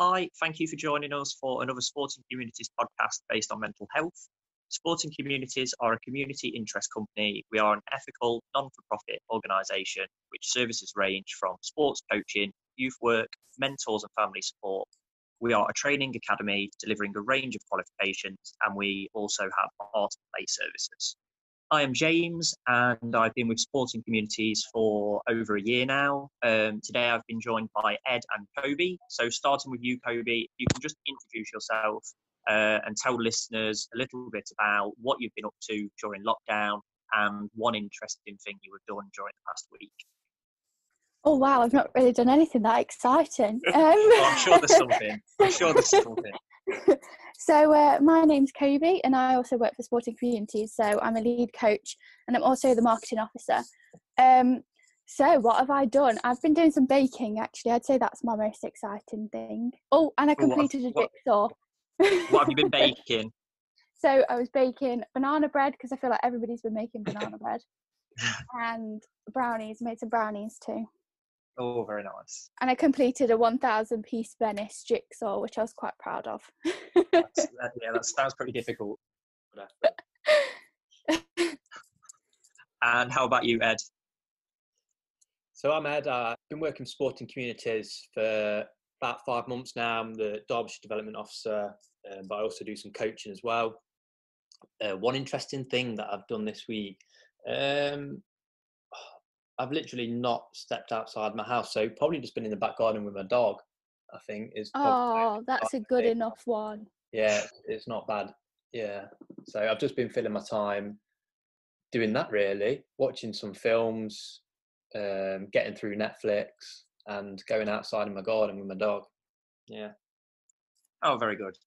Hi, thank you for joining us for another Sporting Communities podcast based on mental health. Sporting Communities are a community interest company. We are an ethical, non-for-profit organisation which services range from sports coaching, youth work, mentors and family support. We are a training academy delivering a range of qualifications, and we also have art and play services. I am James, and I've been with Sporting Communities for over a year now. Today I've been joined by Ed and Kobe. So starting with you, Kobe, you can just introduce yourself and tell listeners a little bit about what you've been up to during lockdown and one interesting thing you have done during the past week. Oh wow, I've not really done anything that exciting. Well, I'm sure there's something. So my name's Kobe, and I also work for Sporting Communities. So I'm a lead coach, and I'm also the marketing officer. So what have I done? I've been doing some baking, actually. I'd say that's my most exciting thing. Oh, and I completed a jigsaw. What have you been baking? So I was baking banana bread, because I feel like everybody's been making banana bread, and brownies. Made some brownies too. Oh, very nice. And I completed a 1,000-piece Venice jigsaw, which I was quite proud of. That sounds pretty difficult. And how about you, Ed? So I'm Ed. I've been working with Sporting Communities for about 5 months now. I'm the Derbyshire Development Officer, but I also do some coaching as well. One interesting thing that I've done this week, I've literally not stepped outside my house, so probably just been in the back garden with my dog, I think. That's a good enough one. Yeah, it's not bad. Yeah. So I've just been filling my time doing that, really, watching some films, getting through Netflix and going outside in my garden with my dog. Yeah. Oh, very good.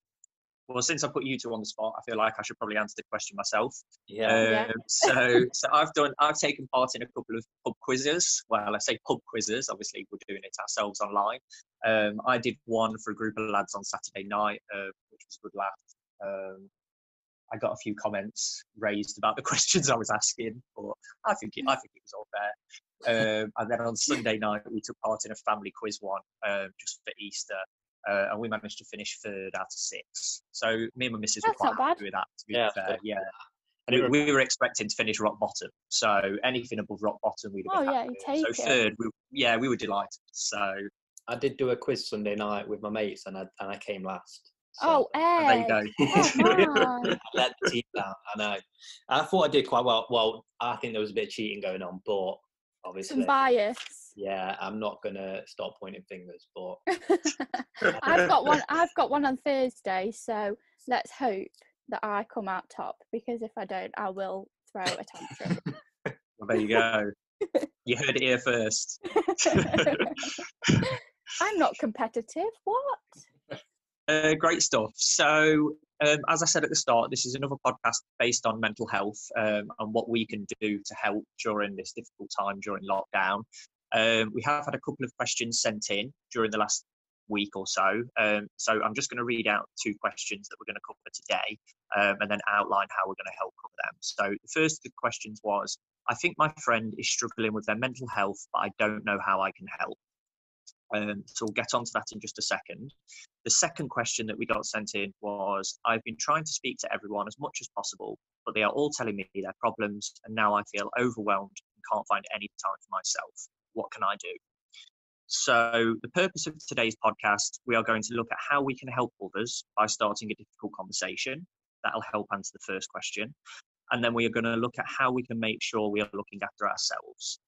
Well, since I put you two on the spot, I feel like I should probably answer the question myself. Yeah. So I've taken part in a couple of pub quizzes. Well, I say pub quizzes. Obviously, we're doing it ourselves online. I did one for a group of lads on Saturday night, which was a good laugh. I got a few comments raised about the questions I was asking, but I think it was all fair. And then on Sunday night, we took part in a family quiz one just for Easter. And we managed to finish 3rd out of 6. So me and my missus were quite happy with that, to be fair. Yeah. And we were expecting to finish rock bottom. So anything above rock bottom, we'd have been happy with. So 3rd, we were delighted. So I did do a quiz Sunday night with my mates, and I came last. So, Ed. There you go. I let the team down. I know. I thought I did quite well. Well, I think there was a bit of cheating going on, but obviously some bias. Yeah, I'm not gonna start pointing fingers, but I've got one on Thursday, so let's hope that I come out top, because if I don't, I will throw a tantrum. Well, there you go. You heard it here first. I'm not competitive. What? Great stuff. So, as I said at the start, this is another podcast based on mental health and what we can do to help during this difficult time during lockdown. We have had a couple of questions sent in during the last week or so. So I'm just going to read out 2 questions that we're going to cover today and then outline how we're going to help cover them. So the first of the questions was, I think my friend is struggling with their mental health, but I don't know how I can help. So we'll get onto that in just a second. The second question that we got sent in was, I've been trying to speak to everyone as much as possible, but they are all telling me their problems, and now I feel overwhelmed and can't find any time for myself. What can I do? So the purpose of today's podcast, we are going to look at how we can help others by starting a difficult conversation. That'll help answer the first question. And then we are going to look at how we can make sure we are looking after ourselves.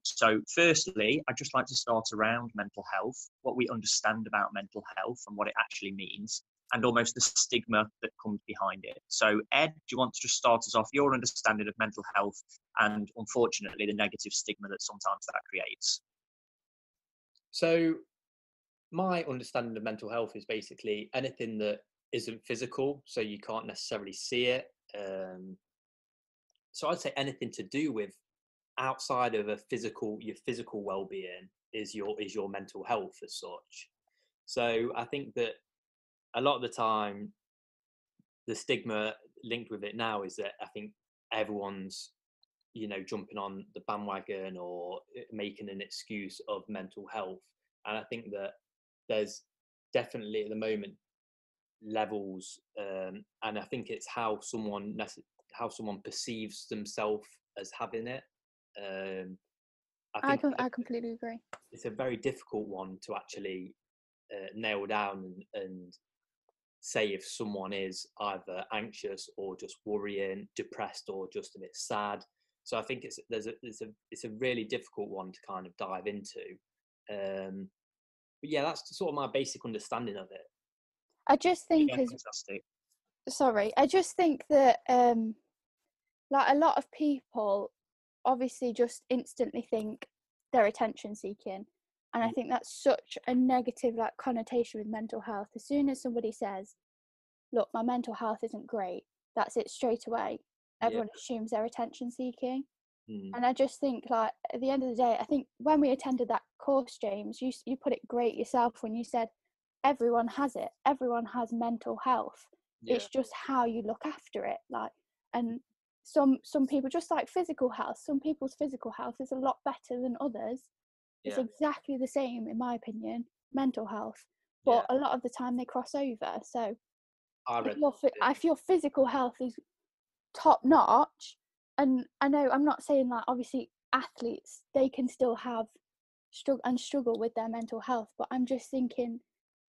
So firstly, I'd just like to start around mental health, what we understand about mental health and what it actually means, and almost the stigma that comes behind it. So Ed, do you want to just start us off your understanding of mental health and, unfortunately, the negative stigma that sometimes that creates? So my understanding of mental health is basically anything that isn't physical, so you can't necessarily see it. So I'd say anything to do with outside of your physical well-being is your mental health as such. So I think that a lot of the time the stigma linked with it now is that I think everyone's jumping on the bandwagon or making an excuse of mental health, and I think that there's definitely at the moment levels, and I think it's how someone perceives themselves as having it. I think I completely agree. it's a very difficult one to actually nail down and say if someone is either anxious or just worrying, depressed, or just a bit sad. So I think it's a really difficult one to kind of dive into. But yeah, that's sort of my basic understanding of it. I just think Yeah, fantastic. I just think that like a lot of people obviously just instantly think they're attention seeking, and I think that's such a negative like connotation with mental health. As soon as somebody says, look, my mental health isn't great, that's it straight away. Everyone assumes they're attention seeking. And I just think, like, at the end of the day, I think when we attended that course, James, you put it great yourself when you said everyone has it, everyone has mental health. It's just how you look after it. Like, and some people, just like physical health, some people's physical health is a lot better than others. It's exactly the same, in my opinion, mental health, but a lot of the time they cross over. So if your physical health is top notch, and I know I'm not saying that obviously athletes, they can still have struggle with their mental health, but I'm just thinking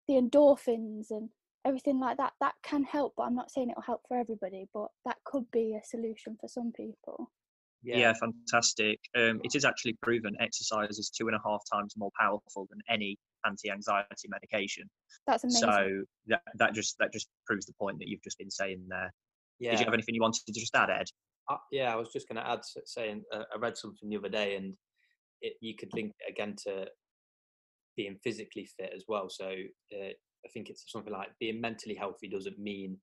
the endorphins and everything like that can help, but I'm not saying it'll help for everybody, but that could be a solution for some people. Yeah, fantastic. It is actually proven exercise is 2.5 times more powerful than any anti-anxiety medication. That's amazing. So that just proves the point that you've just been saying there. Yeah. Did you have anything you wanted to just add, Ed? I was just going to add, saying I read something the other day, and you could link it again to being physically fit as well. So I think it's something like being mentally healthy doesn't mean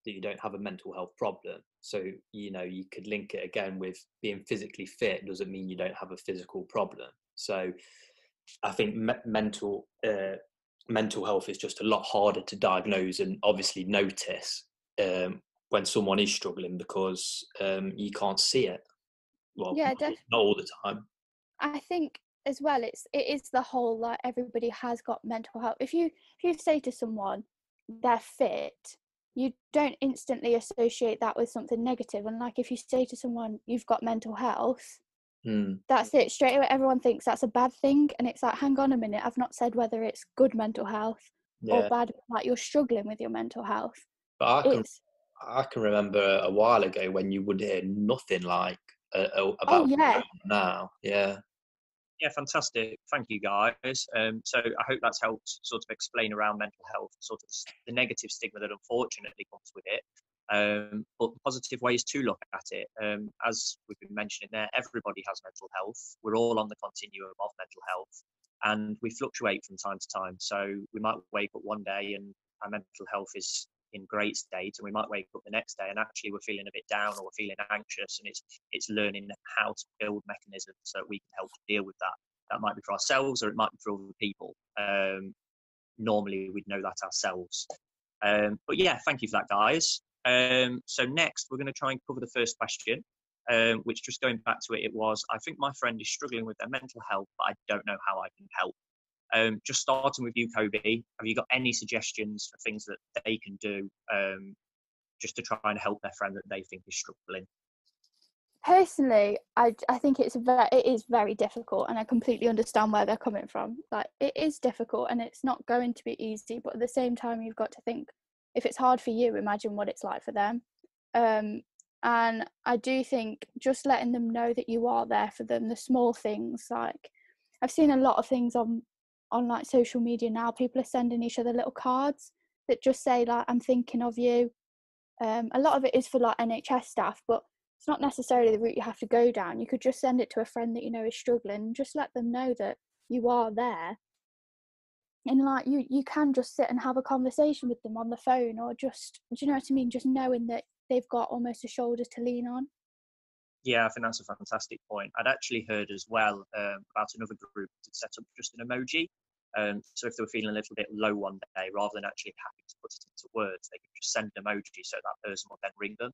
that you don't have a mental health problem. So, you could link it again with being physically fit doesn't mean you don't have a physical problem. So I think mental health is just a lot harder to diagnose and obviously notice when someone is struggling, because you can't see it. Well, not all the time. I think as well, it is the whole, like, everybody has got mental health. If you say to someone they're fit, you don't instantly associate that with something negative. And like, if you say to someone you've got mental health, that's it, straight away everyone thinks that's a bad thing. And it's like, hang on a minute, I've not said whether it's good mental health or bad, like you're struggling with your mental health. But I can remember a while ago when you would hear nothing like about now. Yeah, fantastic. Thank you, guys. So I hope that's helped sort of explain around mental health, sort of the negative stigma that unfortunately comes with it, but the positive ways to look at it. As we've been mentioning there, everybody has mental health. We're all on the continuum of mental health, and we fluctuate from time to time. So we might wake up one day and our mental health is in great state, and we might wake up the next day and actually we're feeling a bit down or we're feeling anxious, and it's learning how to build mechanisms so that we can help to deal with that. That might be for ourselves or it might be for other people. Normally we'd know that ourselves. But yeah, thank you for that, guys. So next we're going to try and cover the first question, which, just going back to it, was, I think my friend is struggling with their mental health, but I don't know how I can help. Just starting with you, Kobe, have you got any suggestions for things that they can do just to try and help their friend that they think is struggling? Personally, I think it is very difficult, and I completely understand where they're coming from. Like, it is difficult and it's not going to be easy, but at the same time you've got to think, if it's hard for you, imagine what it's like for them. And I do think just letting them know that you are there for them, the small things, like I've seen a lot of things on like social media now, people are sending each other little cards that just say, like, I'm thinking of you. A lot of it is for like NHS staff, but it's not necessarily the route you have to go down. You could just send it to a friend that you know is struggling, and just let them know that you are there. And like, you can just sit and have a conversation with them on the phone, or just, do you know what I mean, just knowing that they've got almost a shoulder to lean on. Yeah, I think that's a fantastic point. I'd actually heard as well about another group that set up just an emoji. So if they were feeling a little bit low one day, rather than actually having to put it into words, they could just send an emoji so that person would then ring them.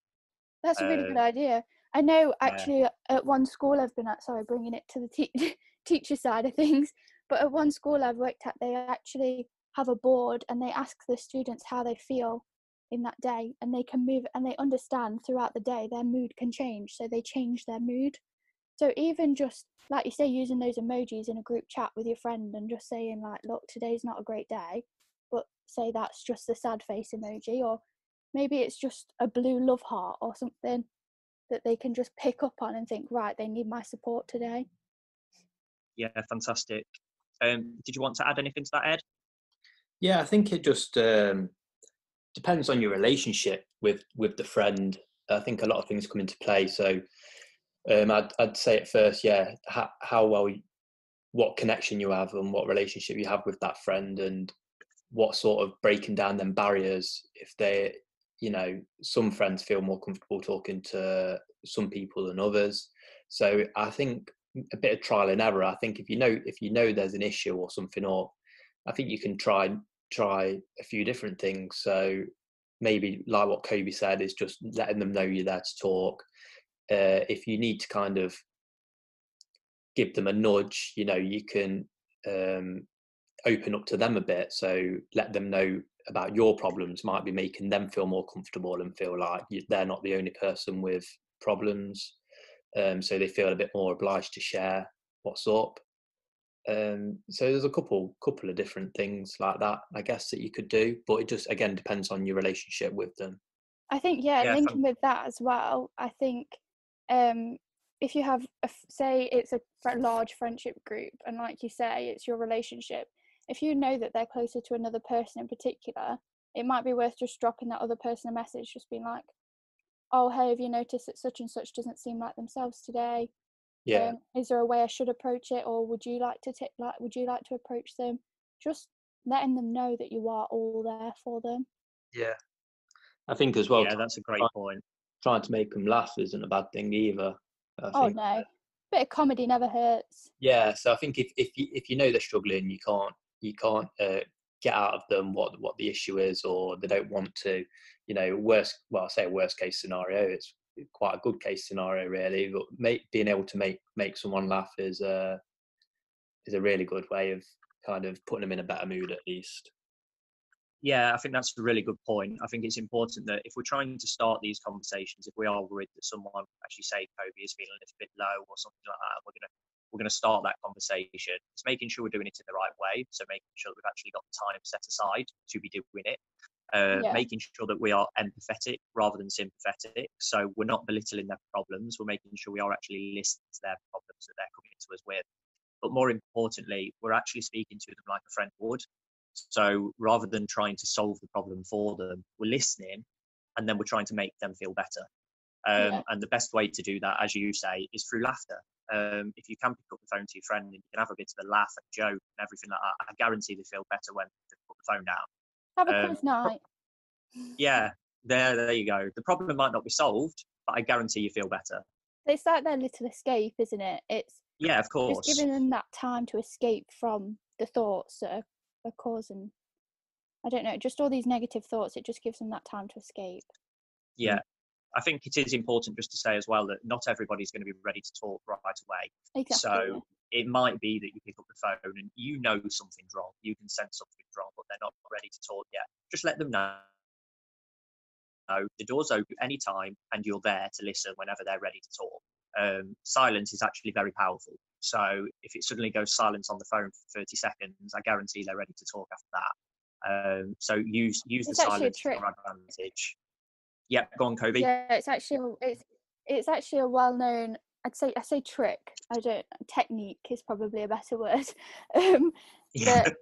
That's a really good idea. I know, actually, at one school I've been at, sorry, bringing it to the teacher side of things, but at one school I've worked at, they actually have a board and they ask the students how they feel in that day, and they can move and they understand throughout the day their mood can change, so they change their mood. So even just like you say, using those emojis in a group chat with your friend and just saying like, look, today's not a great day, but say that's just the sad face emoji, or maybe it's just a blue love heart or something that they can just pick up on and think, right, they need my support today. Yeah, fantastic. Did you want to add anything to that, Ed? Yeah, I think it just depends on your relationship with the friend. I think a lot of things come into play. So I'd say at first, yeah, how well, what connection you have and what relationship you have with that friend, and what sort of breaking down them barriers. If they, some friends feel more comfortable talking to some people than others. So I think a bit of trial and error. I think if you know there's an issue or something, or I think you can try a few different things. So maybe like what Kobe said, is just letting them know you're there to talk. If you need to kind of give them a nudge, you can open up to them a bit. So let them know about your problems might be making them feel more comfortable and feel like they're not the only person with problems. So they feel a bit more obliged to share what's up. So there's a couple of different things like that, I guess, that you could do, but it just again depends on your relationship with them. I think linking with that as well, I think if you have say it's a large friendship group, and like you say, it's your relationship, if you know that they're closer to another person in particular, it might be worth just dropping that other person a message, just being like, oh, hey, have you noticed that such and such doesn't seem like themselves today? Yeah. Is there a way I should approach it, or would you like to approach them? Just letting them know that you are all there for them. Yeah, I think as well. Yeah, that's a great point. Trying to make them laugh isn't a bad thing either. Oh no, bit of comedy never hurts. Yeah, so I think if you know they're struggling, you can't get out of them what the issue is, or they don't want to. I say a worst case scenario. It's quite a good case scenario really, but being able to make someone laugh is a really good way of kind of putting them in a better mood at least. Yeah, I think that's a really good point. I think it's important that if we're trying to start these conversations, if we are worried that someone, actually say Kobe, is feeling a little bit low or something like that, we're gonna start that conversation. It's making sure we're doing it in the right way. So making sure that we've actually got the time set aside to be doing it. Making sure that we are empathetic rather than sympathetic. So we're not belittling their problems. We're making sure we are actually listening to their problems that they're coming to us with. But more importantly, we're actually speaking to them like a friend would. So rather than trying to solve the problem for them, we're listening, and then we're trying to make them feel better. And the best way to do that, as you say, is through laughter. If you can pick up the phone to your friend and you can have a bit of a laugh and joke and everything like that, I guarantee they feel better when they put the phone down. Have a quiz night. Yeah, there you go. The problem might not be solved, but I guarantee you feel better. It's like their little escape, isn't it? It's of course. Just giving them that time to escape from the thoughts that are causing, I don't know, just all these negative thoughts. It just gives them that time to escape. Yeah. I think it is important just to say as well that not everybody's going to be ready to talk right away. Exactly. So it might be that you pick up the phone and you know something's wrong. You can sense something's wrong, but they're not ready to talk yet. Just let them know. The door's open anytime and you're there to listen whenever they're ready to talk. Silence is actually very powerful. So if it suddenly goes silent on the phone for 30 seconds, I guarantee they're ready to talk after that. So use the silence to your advantage. Yeah, go on, Kobe. Yeah, it's actually a well-known. I say trick. Technique is probably a better word. That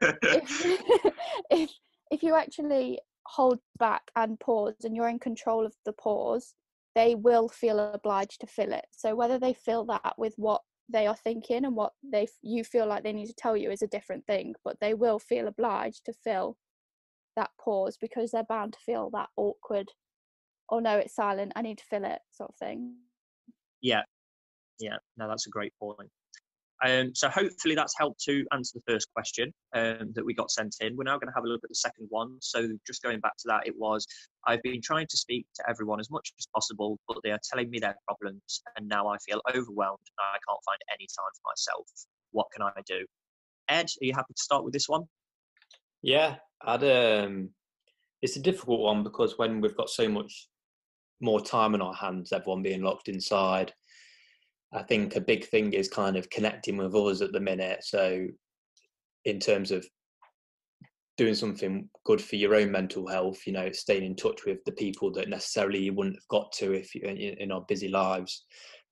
if you actually hold back and pause, and you're in control of the pause, they will feel obliged to fill it. So whether they fill that with what they are thinking and what you feel like they need to tell you is a different thing, but they will feel obliged to fill that pause because they're bound to feel that awkward, oh no, it's silent, I need to fill it sort of thing. Yeah, no, that's a great point. So hopefully that's helped to answer the first question that we got sent in. We're now going to have a look at the second one. So just going back to that, it was, I've been trying to speak to everyone as much as possible, but they are telling me their problems, and now I feel overwhelmed and I can't find any time for myself. What can I do? Ed, are you happy to start with this one? Yeah, it's a difficult one because when we've got so much more time on our hands, everyone being locked inside, I think a big thing is kind of connecting with others at the minute. So in terms of doing something good for your own mental health, staying in touch with the people that necessarily you wouldn't have got to if you in our busy lives.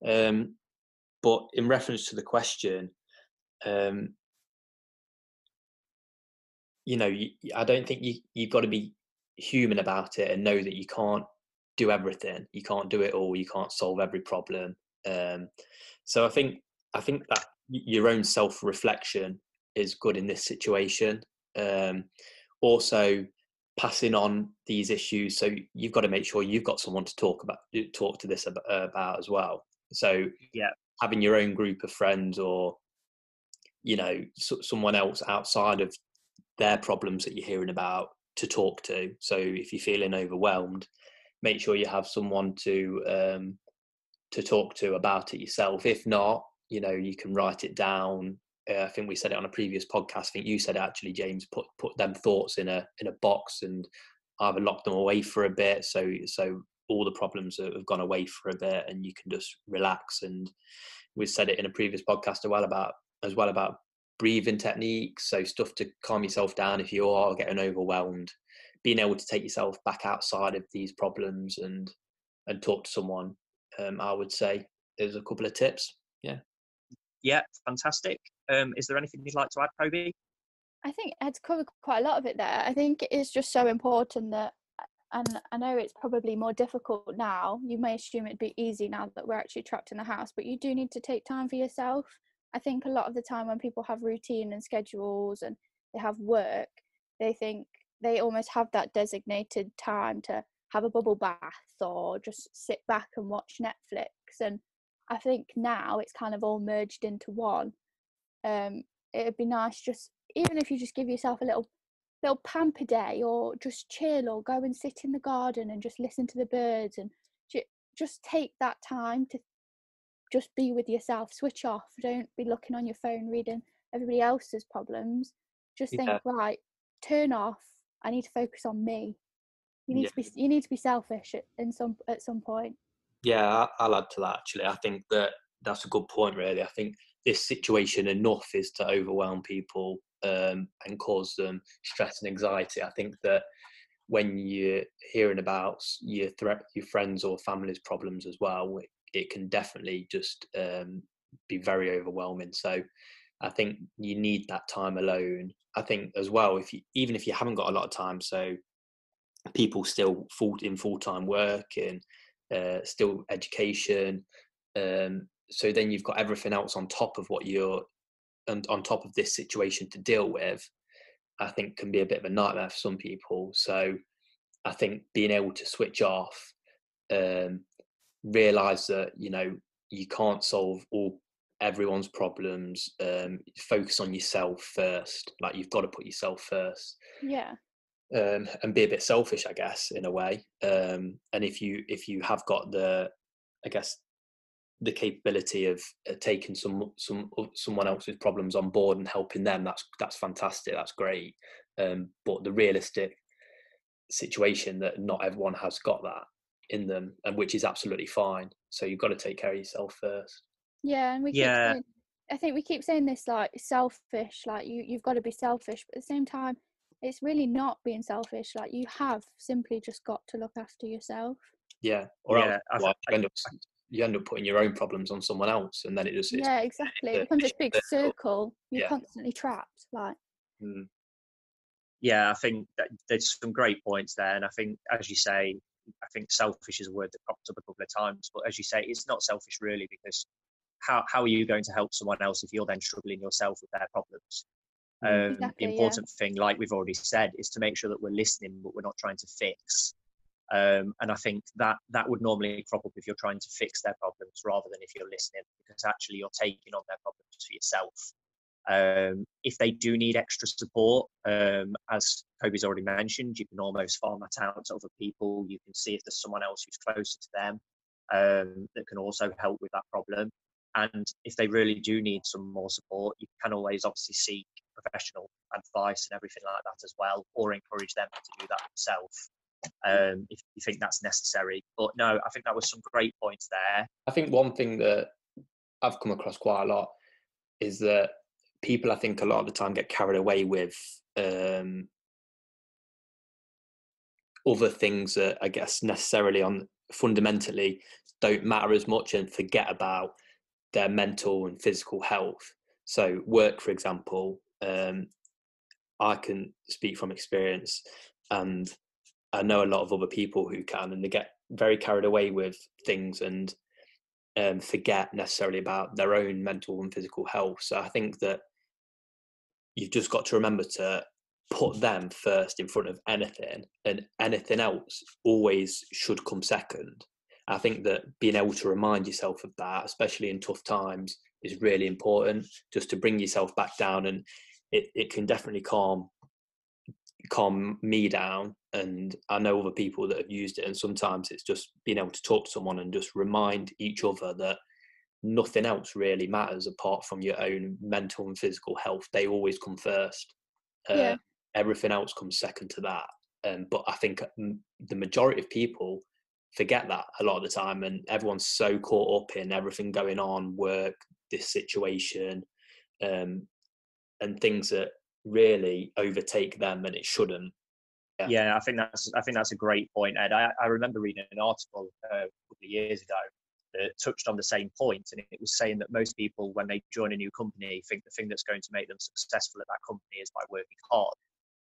But in reference to the question, um, I don't think you've got to be human about it and know that you can't do everything. You can't do it all. You can't solve every problem. Um, so I think that your own self-reflection is good in this situation. Um, Also, passing on these issues. So you've got to make sure you've got someone to talk to this about as well. So Yeah, having your own group of friends, or someone else outside of their problems that you're hearing about to talk to. So if you're feeling overwhelmed, make sure you have someone to talk to about it yourself. If not, you can write it down. I think we said it on a previous podcast. I think you said it actually, James. Put them thoughts in a box and either lock them away for a bit, so all the problems have gone away for a bit, and you can just relax. And we said it in a previous podcast as well about breathing techniques, so stuff to calm yourself down if you are getting overwhelmed. Being able to take yourself back outside of these problems and talk to someone, I would say there's a couple of tips. Yeah. yeah, fantastic. Is there anything you'd like to add, Kobe? I think Ed's covered quite a lot of it there. I think it's just so important that, and I know it's probably more difficult now. You may assume it'd be easy now that we're actually trapped in the house, but you do need to take time for yourself. I think a lot of the time when people have routine and schedules and they have work, they think they almost have that designated time to have a bubble bath or just sit back and watch Netflix. And I think now it's kind of all merged into one. It'd be nice, just even if you just give yourself a little pamper day, or just chill, or go and sit in the garden and just listen to the birds, and just take that time to just be with yourself, switch off, don't be looking on your phone reading everybody else's problems. Just think, Yeah. right, turn off, I need to focus on me. Yeah. You need to be selfish at some point. Yeah, I'll add to that actually. I think that's a good point, really. I think this situation enough is to overwhelm people, and cause them stress and anxiety. I think that when you're hearing about your friends or family's problems as well, it can definitely just be very overwhelming. So I think you need that time alone. I think as well, even if you haven't got a lot of time, so people still full-time work and still education, so then you've got everything else on top of what you're and on top of this situation to deal with. I think can be a bit of a nightmare for some people. So I think being able to switch off, um, realize that you can't solve everyone's problems. Focus on yourself first. Like, you've got to put yourself first. Yeah. And be a bit selfish, I guess, in a way. And if you have got I guess, the capability of taking someone else's problems on board and helping them, that's fantastic. That's great. But the realistic situation that not everyone has got that in them, and which is absolutely fine. So you've got to take care of yourself first. Yeah, and Yeah, I think we keep saying this, like, selfish, like you've got to be selfish, but at the same time, it's really not being selfish. Like, you have simply just got to look after yourself. Yeah. Or else, yeah. like, you end up putting your own problems on someone else, and then it's Yeah, exactly. It becomes this big circle. You're yeah. constantly trapped. Like, Mm. Yeah, I think that there's some great points there, and I think, as you say, I think selfish is a word that cropped up a couple of times. But as you say, it's not selfish really, because how are you going to help someone else if you're then struggling yourself with their problems? Mm. The exactly. Yeah. important thing, like we've already said, is to make sure that we're listening, but we're not trying to fix. And I think that would normally crop up if you're trying to fix their problems rather than if you're listening, because actually you're taking on their problems for yourself. If they do need extra support, as Kobe's already mentioned, you can almost farm that out to other people. You can see if there's someone else who's closer to them, that can also help with that problem. And if they really do need some more support, you can always obviously seek professional advice and everything like that as well, or encourage them to do that themselves if you think that's necessary. But no, I think that was some great points there. I think one thing that I've come across quite a lot is that people, I think, a lot of the time get carried away with other things that I guess necessarily fundamentally don't matter as much, and forget about their mental and physical health. So work, for example, I can speak from experience, and I know a lot of other people who can, and they get very carried away with things and forget necessarily about their own mental and physical health. So I think that you've just got to remember to put them first in front of anything, and anything else always should come second. I think that being able to remind yourself of that, especially in tough times, is really important, just to bring yourself back down. And it can definitely calm me down, and I know other people that have used it, and sometimes it's just being able to talk to someone and just remind each other that nothing else really matters apart from your own mental and physical health. They always come first. Everything else comes second to that. But I think the majority of people forget that a lot of the time, and everyone's so caught up in everything going on, work, this situation, and things that really overtake them, and it shouldn't. Yeah, I think that's a great point, Ed. I remember reading an article a couple of years ago that touched on the same point, and it was saying that most people, when they join a new company, think the thing that's going to make them successful at that company is by working hard.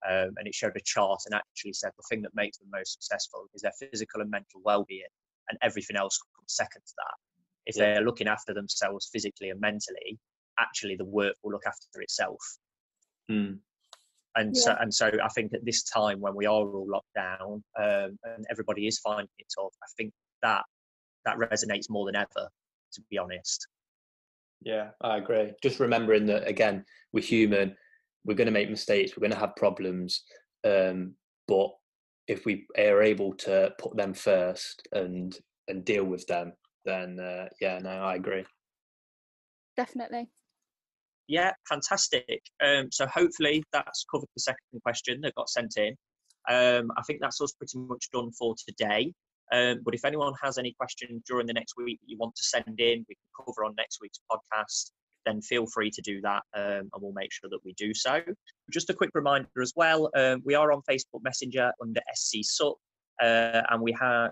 And it showed a chart and actually said the thing that makes them most successful is their physical and mental well-being, and everything else comes second to that. If they're looking after themselves physically and mentally, actually the work will look after itself. And so I think at this time when we are all locked down and everybody is finding it tough, I think that resonates more than ever, to be honest. Yeah, I agree. Just remembering that, again, we're human, we're going to make mistakes, we're going to have problems, but if we are able to put them first and deal with them, then I agree. Definitely. Yeah, fantastic. So hopefully that's covered the second question that got sent in. I think that's us pretty much done for today. But if anyone has any questions during the next week that you want to send in, we can cover on next week's podcast, then feel free to do that, and we'll make sure that we do so. Just a quick reminder as well, we are on Facebook Messenger under SC Sup, and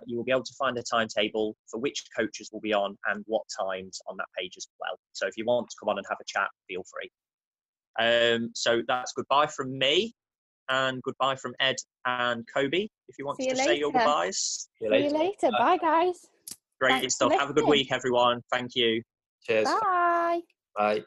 you will be able to find a timetable for which coaches will be on and what times on that page as well. So if you want to come on and have a chat, feel free. So that's goodbye from me, and goodbye from Ed and Kobe. If you want to say your goodbyes. See you later. Bye, guys. Great stuff. Have a good week, everyone. Thank you. Cheers. Bye. Bye.